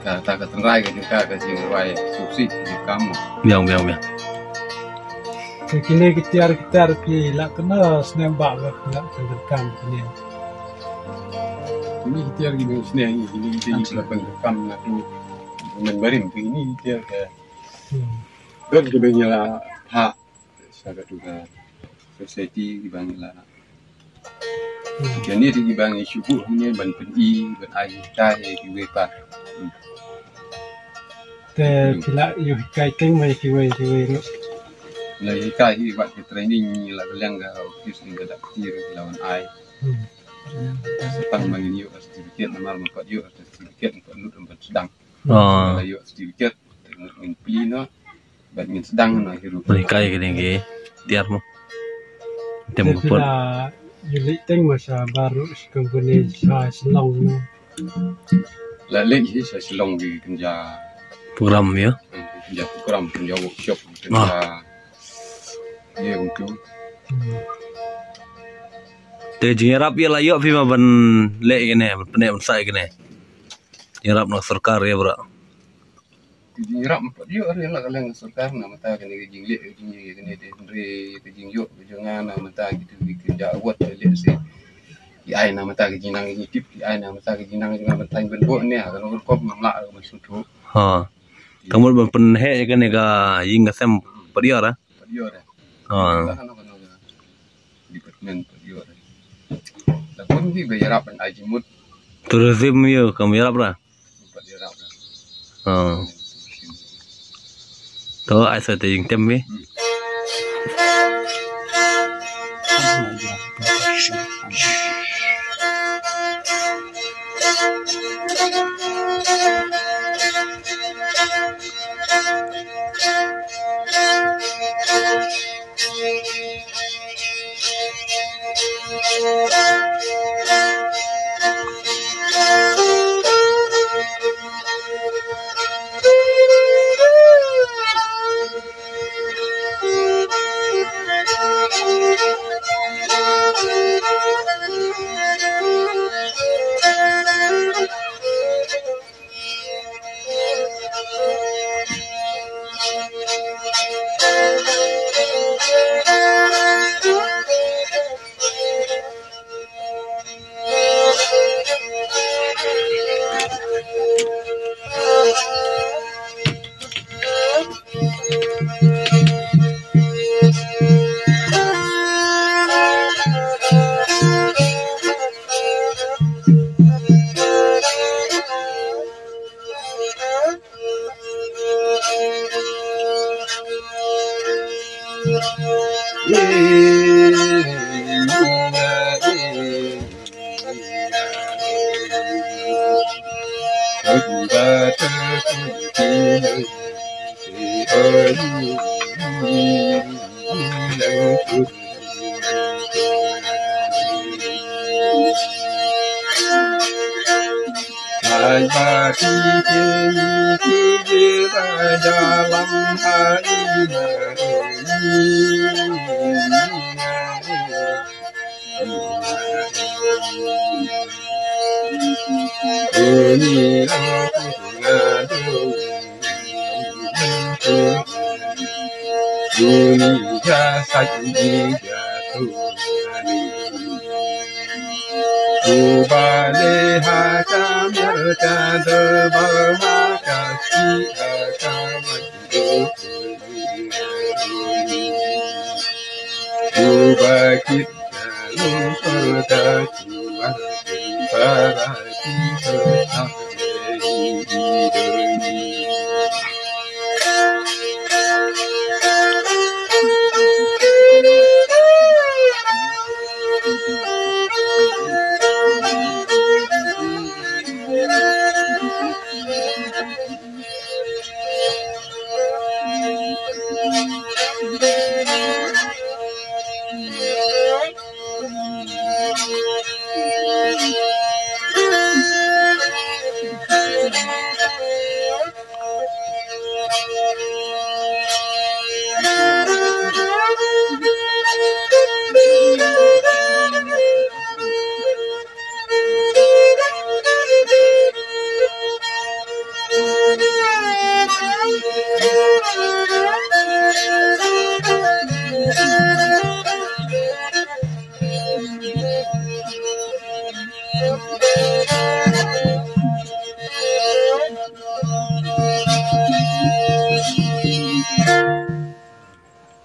Kata ketenrai ke juga ke jingwai susi di kamu. Biang. Kini kita lak kena senembak lak terkam kini. Ini kita lagi di sini ini kita di belakang nak tu memberim ini kita ke. Dan kita banyaklah hak sangat juga society banyaklah. Jadi di bang syukur ni ban peni ban ai tai di wepa. Te pila yo kaiting mai kiwai lu. Lai kai buat training la belang ga office ni ga daktir lawan ai. Setang mangin yo certificate nama mak yo certificate ko nut empat sedang. La yo certificate min pino ban min sedang na hiru. Ni kai gini ge tiar mo. Tem ko. Yuli ting masa baru company sa Selong. La le sa Selong di kerja Program ya. Kerja program kerja workshop kerja dia untuk Te jingrap ya layo fi ma ban le gene pene sai gene. Jingrap no sarkar ya bro. Jingrap yo ari la kaleng sarkar na mata kene jing le jing kene de re jing yo jangan na mata gitu kerja buat le se di ai na mata jinang ni tip di ai na mata jinang dengan bentain benbo ni kalau kop mamla masuk Ha. Kamu ban pen he gene ga ying sem pariora. Pariora. Ha. Department pariora. Lapun di bayarap an ajimut. Tourism yo kamu yarap ra. Bayarap. Ha. To ai sa te ying tem mi. Hai bagi kini dalam hari dunia saja Kubale hakam yartada bermakasih hakam hidup Kubakit dalam perdacuan para kita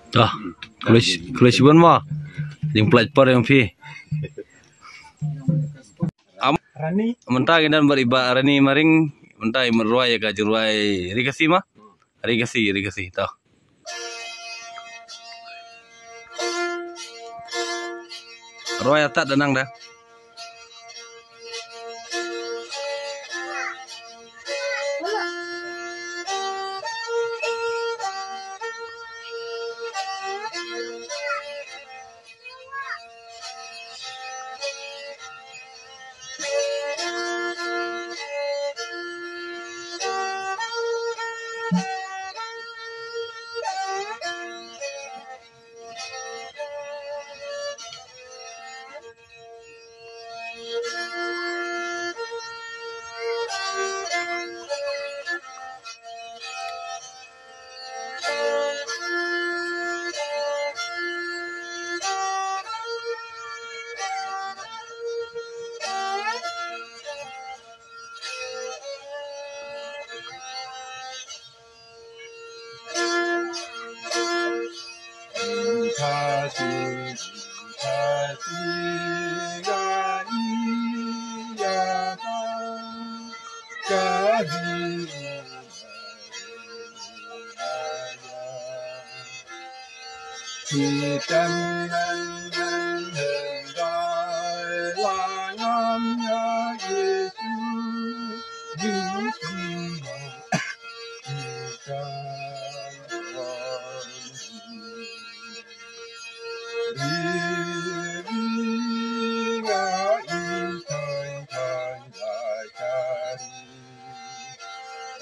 Dah, kalau siapa mah, yang pelajar yang fi. Rani Mentah kita beriba Rani maring mentah meruai ya gajuruai rikasi mah, rikasi tah. Ruai tak danang dah.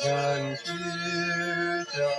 Dan kita